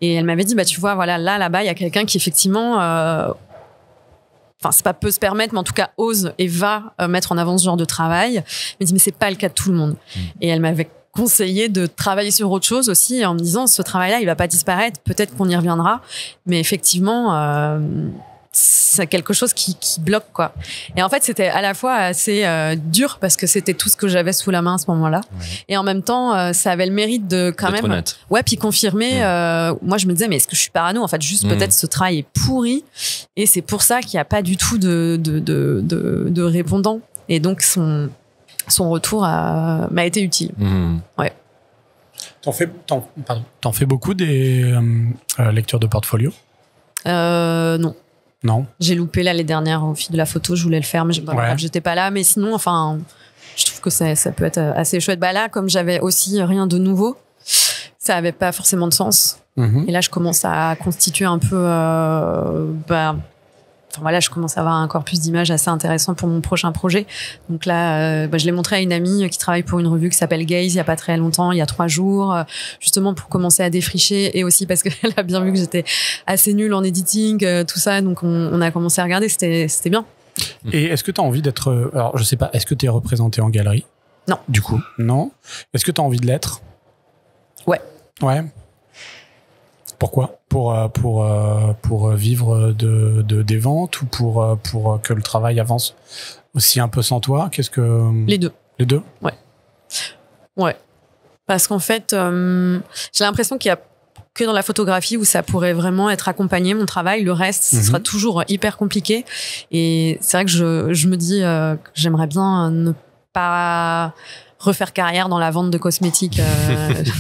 Et elle m'avait dit, tu vois, voilà, là-bas, il y a quelqu'un qui, effectivement, c'est pas peut se permettre, mais en tout cas, ose et va mettre en avant ce genre de travail. Elle me dit, mais c'est pas le cas de tout le monde. Et elle m'avait conseillé de travailler sur autre chose aussi, en me disant, ce travail-là, il va pas disparaître, peut-être qu'on y reviendra. Mais effectivement, c'est quelque chose qui bloque, quoi. Et en fait, c'était à la fois assez dur parce que c'était tout ce que j'avais sous la main à ce moment-là. Ouais. Et en même temps, ça avait le mérite de quand même, honnête. Ouais, puis confirmer. Moi, je me disais, mais est-ce que je suis parano? En fait, juste peut-être ce travail est pourri, et c'est pour ça qu'il n'y a pas du tout de répondant. Et donc son retour m'a été utile. Ouais. T'en fais beaucoup des lectures de portfolio? Non. Non. J'ai loupé l'année dernière au fil de la photo, je voulais le faire, mais j'étais pas là. Mais sinon, je trouve que ça peut être assez chouette. Là, comme j'avais aussi rien de nouveau, ça avait pas forcément de sens. Et là, je commence à constituer un peu, je commence à avoir un corpus d'images assez intéressant pour mon prochain projet. Donc là, je l'ai montré à une amie qui travaille pour une revue qui s'appelle Gaze il y a pas très longtemps, il y a 3 jours, justement pour commencer à défricher, et aussi parce qu'elle a bien vu que j'étais assez nulle en editing, tout ça. Donc on a commencé à regarder, c'était bien. Et est-ce que tu as envie d'être... Alors, je sais pas, est-ce que tu es représenté en galerie? Non. Du coup, non. Est-ce que tu as envie de l'être? Ouais. Ouais. Pourquoi? Pour vivre des ventes, ou pour que le travail avance aussi un peu sans toi? Les deux. Les deux? Ouais. Parce qu'en fait, j'ai l'impression qu'il y a que dans la photographie où ça pourrait vraiment être accompagné, mon travail. Le reste, ce sera toujours hyper compliqué. Et c'est vrai que je me dis que j'aimerais bien ne pas refaire carrière dans la vente de cosmétiques.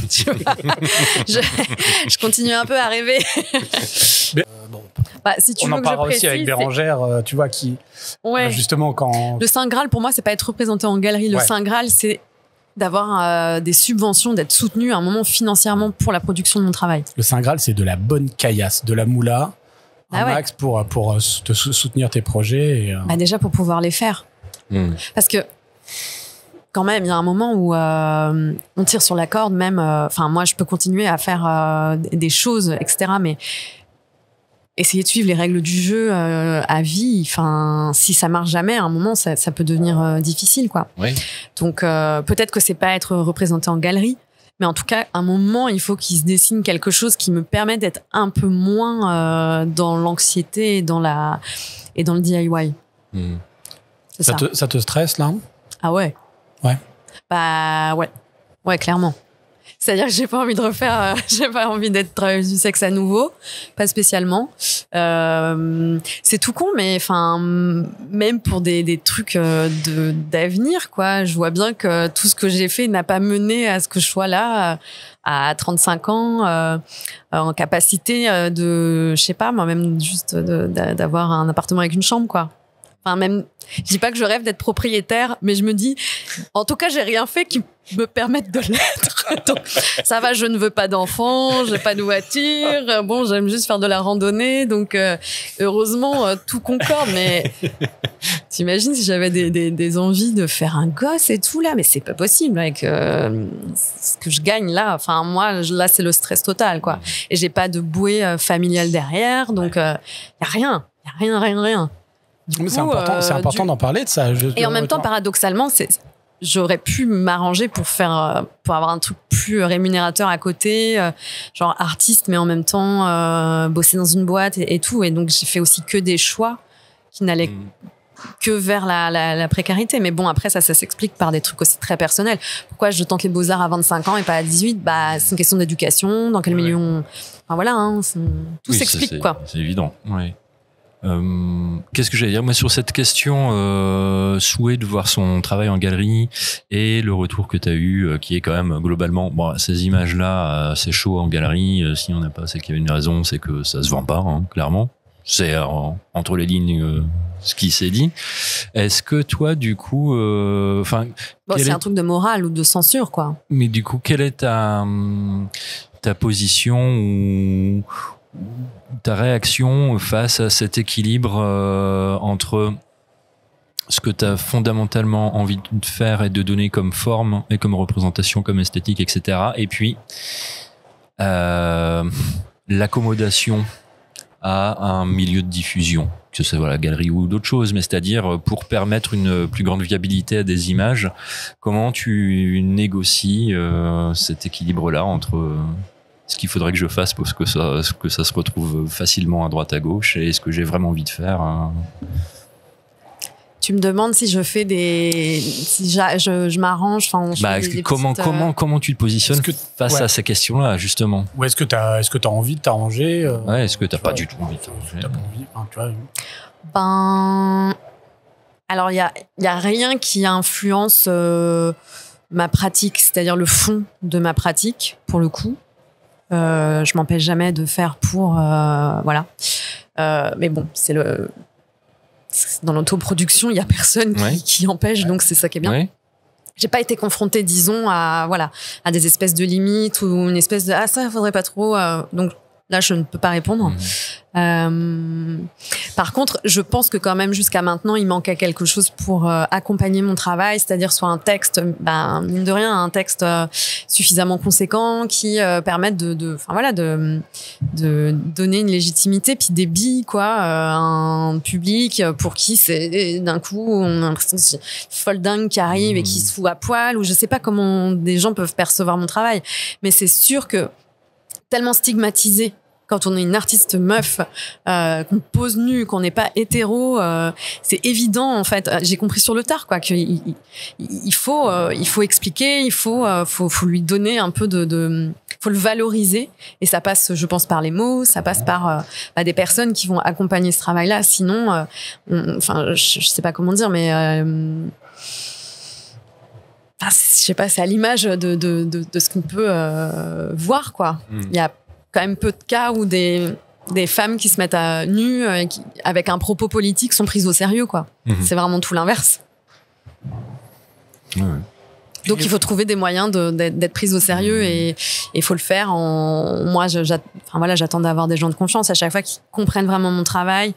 Tu vois. Je continue un peu à rêver. Mais, si tu on veux en que je parle précise, aussi avec Bérangère, tu vois, qui justement quand... Le Saint Graal, pour moi, c'est pas être représenté en galerie. Le Saint Graal, c'est d'avoir des subventions, d'être soutenu à un moment financièrement pour la production de mon travail. Le Saint Graal, c'est de la bonne caillasse, de la moula, max pour te soutenir tes projets. Et, déjà pour pouvoir les faire. Parce que quand même, il y a un moment où on tire sur la corde, même. Moi, je peux continuer à faire des choses, etc. Mais essayer de suivre les règles du jeu à vie, si ça marche jamais, à un moment, ça peut devenir difficile, quoi. Oui. Donc, peut-être que c'est pas être représenté en galerie, mais en tout cas, à un moment, il faut qu'il se dessine quelque chose qui me permet d'être un peu moins dans l'anxiété et dans le DIY. Ça te stresse, là? Ah ouais. Ouais. Ouais, clairement. C'est-à-dire que j'ai pas envie de refaire, j'ai pas envie d'être du sexe à nouveau, pas spécialement. C'est tout con, mais même pour des trucs d'avenir, quoi. Je vois bien que tout ce que j'ai fait n'a pas mené à ce que je sois là à 35 ans, en capacité je sais pas, moi même juste d'avoir un appartement avec une chambre, quoi. Même, je dis pas que je rêve d'être propriétaire, mais je me dis, en tout cas, j'ai rien fait qui me permette de l'être. Donc, ça va, je ne veux pas d'enfants, j'ai pas de voiture. Bon, j'aime juste faire de la randonnée. Donc, heureusement, tout concorde. Mais t'imagines si j'avais des envies de faire un gosse et tout, là. Mais c'est pas possible avec ce que je gagne là. Moi, là, c'est le stress total, quoi. Et j'ai pas de bouée familiale derrière. Donc, y a rien. Y a rien. C'est important d'en parler de ça. Et en même temps, paradoxalement, j'aurais pu m'arranger pour avoir un truc plus rémunérateur à côté, genre artiste, mais en même temps bosser dans une boîte et tout. Et donc, j'ai fait aussi que des choix qui n'allaient que vers la précarité. Mais bon, après, ça s'explique par des trucs aussi très personnels. Pourquoi je tente les beaux-arts à 25 ans et pas à 18 ? C'est une question d'éducation, dans quel milieu on... tout s'explique, quoi. C'est évident, oui. Qu'est-ce que j'allais dire? Moi, sur cette question, souhait de voir son travail en galerie et le retour que tu as eu, qui est quand même globalement, ces images-là, c'est chaud en galerie. Si on n'a pas, c'est qu'il y a une raison, c'est que ça se vend pas, clairement. C'est entre les lignes ce qui s'est dit. Est-ce que toi, du coup, c'est un truc de morale ou de censure, quoi. Mais du coup, quelle est ta position ou ta réaction face à cet équilibre entre ce que tu as fondamentalement envie de faire et de donner comme forme et comme représentation, comme esthétique, etc. Et puis l'accommodation à un milieu de diffusion, que ce soit la galerie ou d'autres choses, mais c'est-à-dire pour permettre une plus grande viabilité à des images, comment tu négocies cet équilibre-là entre ce qu'il faudrait que je fasse pour que ça se retrouve facilement à droite à gauche et ce que j'ai vraiment envie de faire. Tu me demandes si je fais si je m'arrange, comment tu te positionnes face à ces questions-là, justement? Ou est-ce que t'as envie de t'arranger? Est-ce que t'as pas du tout envie de t'arranger? Alors il y a rien qui influence ma pratique, c'est-à-dire le fond de ma pratique, pour le coup. Je m'empêche jamais de faire pour voilà. Mais bon, dans l'autoproduction, il y a personne qui empêche, donc c'est ça qui est bien. J'ai pas été confrontée, disons, à des espèces de limites ou une espèce de ça faudrait pas trop. Donc là, je ne peux pas répondre. Par contre, je pense que quand même jusqu'à maintenant, il manquait quelque chose pour accompagner mon travail, c'est-à-dire soit un texte, mine de rien, un texte suffisamment conséquent qui permette de donner une légitimité, puis des billes, quoi, à un public pour qui c'est d'un coup on a l'impression que c'est une folle dingue qui arrive et qui se fout à poil, ou je sais pas comment des gens peuvent percevoir mon travail, mais c'est sûr que tellement stigmatisé quand on est une artiste meuf, qu'on pose nue, qu'on n'est pas hétéro, c'est évident en fait. J'ai compris sur le tard quoi qu'il faut expliquer, il faut lui donner un peu faut le valoriser, et ça passe, je pense, par les mots, ça passe par des personnes qui vont accompagner ce travail-là. Sinon, je sais pas comment dire, mais je sais pas, c'est à l'image de ce qu'on peut voir quoi. Il y a quand même peu de cas où des femmes qui se mettent à nu avec un propos politique sont prises au sérieux quoi. C'est vraiment tout l'inverse. Ouais. Donc il faut trouver des moyens d'être prise au sérieux, et il faut le faire moi j'attends d'avoir des gens de confiance à chaque fois qui comprennent vraiment mon travail,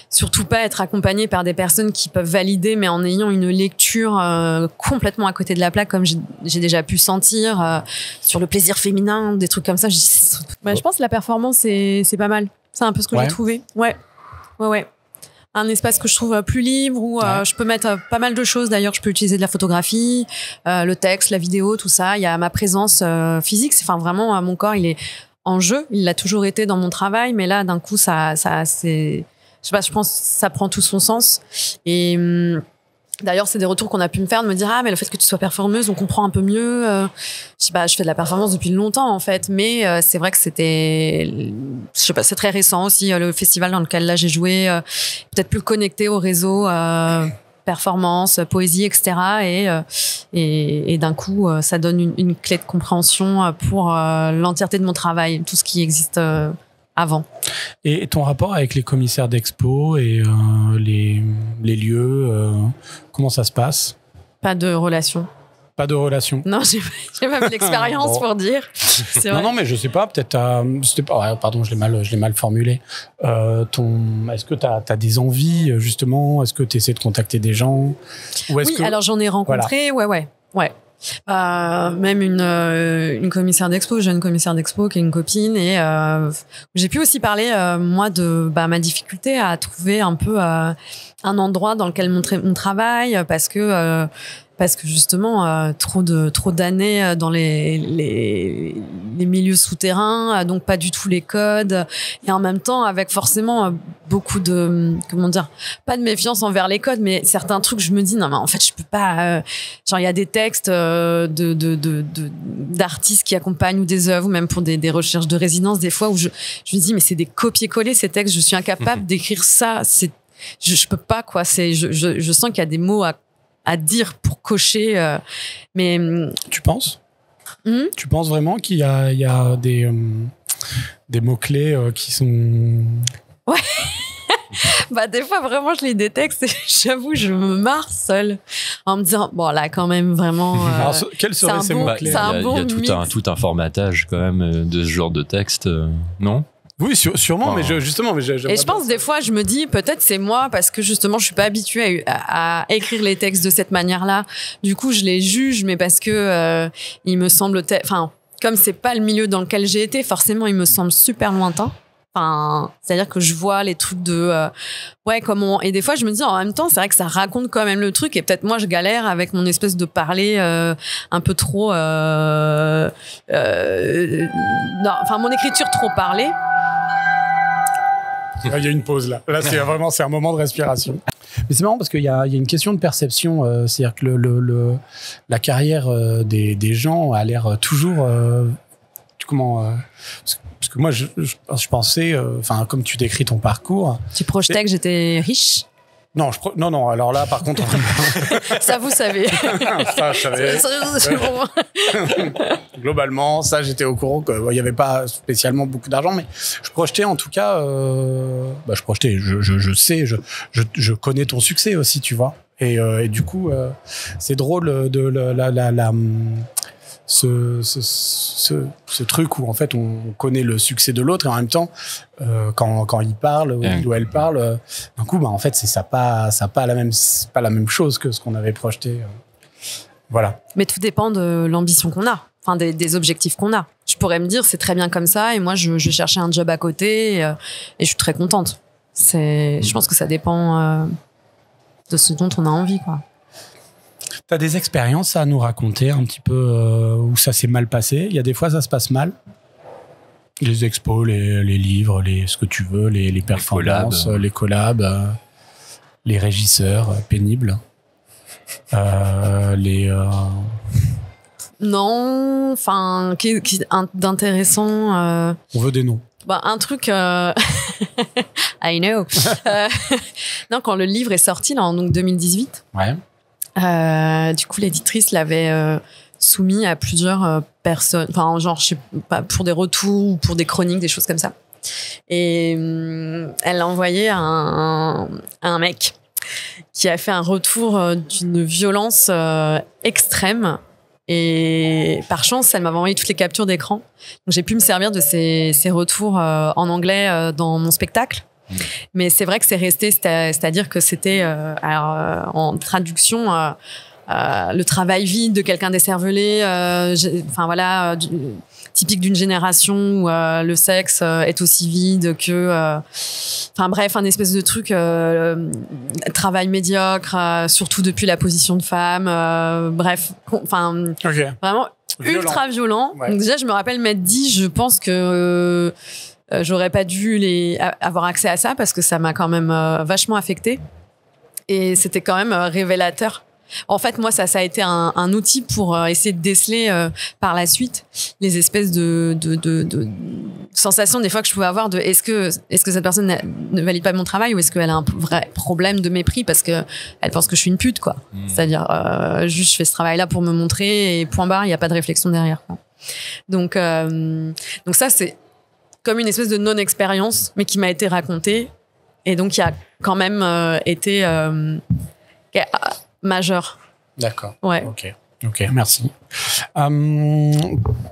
surtout pas être accompagnée par des personnes qui peuvent valider mais en ayant une lecture complètement à côté de la plaque, comme j'ai déjà pu sentir sur le plaisir féminin, des trucs comme ça. Je pense que la performance c'est pas mal, c'est un peu ce que j'ai trouvé. Ouais. Un espace que je trouve plus libre, où je peux mettre pas mal de choses. D'ailleurs, je peux utiliser de la photographie, le texte, la vidéo, tout ça. Il y a ma présence physique. Enfin, vraiment, mon corps, il est en jeu. Il l'a toujours été dans mon travail, mais là, d'un coup, ça c'est, je sais pas, je pense que ça prend tout son sens. Et d'ailleurs, c'est des retours qu'on a pu me faire, de me dire mais le fait que tu sois performeuse, on comprend un peu mieux. Je sais pas, je fais de la performance depuis longtemps en fait, mais c'est vrai que c'était, je sais pas, c'est très récent aussi, le festival dans lequel là j'ai joué, peut-être plus connecté au réseau performance, poésie, etc. Et d'un coup, ça donne une clé de compréhension pour l'entièreté de mon travail, tout ce qui existe avant. Et ton rapport avec les commissaires d'expo et les lieux, comment ça se passe? Pas de relation. Pas de relation. Non, j'ai même l'expérience pour dire. Non, mais je sais pas, peut-être pardon, je l'ai mal formulé. Est-ce que t'as des envies, justement? Est-ce que tu essaies de contacter des gens? Alors j'en ai rencontré, ouais. Même une commissaire d'expo, jeune commissaire d'expo qui est une copine, et j'ai pu aussi parler moi de ma difficulté à trouver un peu un endroit dans lequel montrer mon travail, parce que justement trop d'années dans les milieux souterrains, donc pas du tout les codes, et en même temps avec forcément beaucoup de, comment dire, pas de méfiance envers les codes, mais certains trucs je me dis non mais en fait je peux pas, genre il y a des textes d'artistes qui accompagnent, ou des œuvres, ou même pour des recherches de résidence, des fois où je me dis mais c'est des copier-coller ces textes, je suis incapable d'écrire ça, je peux pas quoi, je sens qu'il y a des mots à dire pour cocher, mais tu penses tu penses vraiment qu'il y a des mots-clés qui sont... Ouais. Des fois vraiment je lis des textes et j'avoue je me marre seule en me disant bon là quand même vraiment quels seraient ces mots-clés? Il y a tout un formatage quand même de ce genre de texte, non? Oui, sûrement, mais justement, et je pense des fois, je me dis peut-être c'est moi, parce que justement, je suis pas habituée à écrire les textes de cette manière-là. Du coup, je les juge, mais parce que il me semble, comme c'est pas le milieu dans lequel j'ai été, forcément, il me semble super lointain. C'est-à-dire que je vois les trucs de comment, et des fois je me dis en même temps c'est vrai que ça raconte quand même le truc, et peut-être moi je galère avec mon espèce de parler un peu trop mon écriture trop parlée. Il y a une pause là c'est un moment de respiration. Mais c'est marrant parce qu'il y a une question de perception, c'est-à-dire que la carrière des gens a l'air toujours parce que moi, je pensais, comme tu décris ton parcours... Tu projetais que j'étais riche? Non, non, alors là, par contre... Ça, vous savez. Ça, je savais. Globalement, ça, j'étais au courant qu'il n'y avait pas spécialement beaucoup d'argent, mais je projetais en tout cas... je sais, je connais ton succès aussi, tu vois. Et du coup, c'est drôle de ce truc où en fait on connaît le succès de l'autre, et en même temps quand il parle ou elle parle, d'un coup en fait c'est pas la même chose que ce qu'on avait projeté, voilà. Mais tout dépend de l'ambition qu'on a, des objectifs qu'on a. Je pourrais me dire c'est très bien comme ça, et moi je cherchais un job à côté, et je suis très contente. Je pense que ça dépend de ce dont on a envie, quoi. T'as des expériences à nous raconter un petit peu où ça s'est mal passé? Il y a des fois ça se passe mal? Les expos, les livres, ce que tu veux, les performances, les collabs, les régisseurs pénibles, Non, enfin, d'intéressant. On veut des noms. Un truc. I know. Non, quand le livre est sorti, là, en donc 2018. Ouais. Du coup, l'éditrice l'avait soumis à plusieurs personnes. Enfin, genre, je sais pas, pour des retours ou pour des chroniques, des choses comme ça. Et elle l'a envoyé à un mec qui a fait un retour d'une violence extrême. Et par chance, elle m'avait envoyé toutes les captures d'écran. Donc, j'ai pu me servir de ces retours en anglais dans mon spectacle. Mais c'est vrai que c'est resté, c'est-à-dire que c'était, en traduction, le travail vide de quelqu'un décervelé, typique d'une génération où le sexe est aussi vide que... bref, un espèce de truc, travail médiocre, surtout depuis la position de femme, vraiment ultra violent. Ouais. Donc déjà, je me rappelle m'être dit, je pense que j'aurais pas dû avoir accès à ça parce que ça m'a quand même vachement affectée. Et c'était quand même révélateur. En fait, moi, ça a été un outil pour essayer de déceler par la suite les espèces de sensations des fois que je pouvais avoir de est-ce que cette personne ne valide pas mon travail ou est-ce qu'elle a un vrai problème de mépris parce que elle pense que je suis une pute, quoi. C'est-à-dire juste je fais ce travail-là pour me montrer et point barre, il n'y a pas de réflexion derrière, quoi. Donc ça, c'est comme une espèce de non-expérience, mais qui m'a été racontée et donc qui a quand même été majeur. D'accord. Ouais. Ok, merci. Mais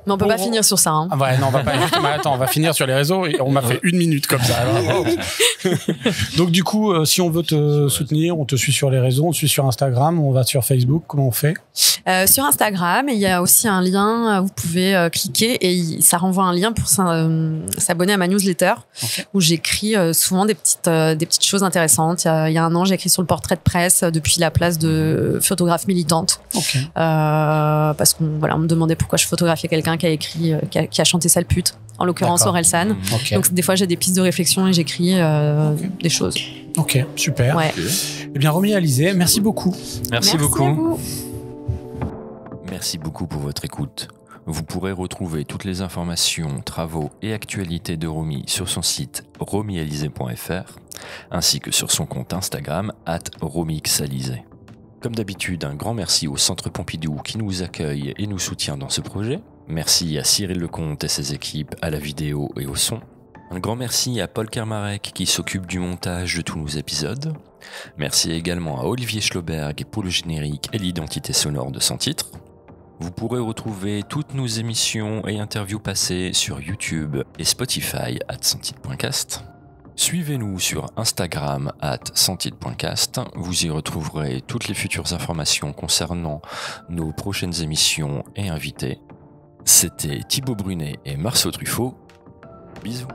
on peut pas finir sur ça. Hein. Ah ouais, non, on va pas. Justement, attends, on va finir sur les réseaux. Et on m'a fait 1 minute comme ça. Alors. Donc du coup, si on veut te soutenir, on te suit sur les réseaux, on te suit sur Instagram, on va sur Facebook. Comment on fait ? Sur Instagram, il y a aussi un lien. Vous pouvez cliquer et ça renvoie un lien pour s'abonner à ma newsletter où j'écris souvent des petites choses intéressantes. Il y a un an, j'ai écrit sur le portrait de presse depuis la place de photographe militante. Parce qu'on me demandait pourquoi je photographiais quelqu'un qui a écrit, qui a chanté Sale pute, en l'occurrence Orelsan. Donc des fois j'ai des pistes de réflexion et j'écris des choses. Ok, super. Ouais. Eh bien, Romy Alizé, merci beaucoup. Merci beaucoup. À vous. Merci beaucoup pour votre écoute. Vous pourrez retrouver toutes les informations, travaux et actualités de Romy sur son site romyalizé.fr ainsi que sur son compte Instagram @romyxalizé. Comme d'habitude, un grand merci au Centre Pompidou qui nous accueille et nous soutient dans ce projet. Merci à Cyril Lecomte et ses équipes à la vidéo et au son. Un grand merci à Paul Kermarek qui s'occupe du montage de tous nos épisodes. Merci également à Olivier Schloberg pour le générique et l'identité sonore de son titre. Vous pourrez retrouver toutes nos émissions et interviews passées sur YouTube et Spotify @sentitre.cast. Suivez-nous sur Instagram @sentitre.cast. Vous y retrouverez toutes les futures informations concernant nos prochaines émissions et invités. C'était Thibaut Brunet et Marceau Truffaut. Bisous.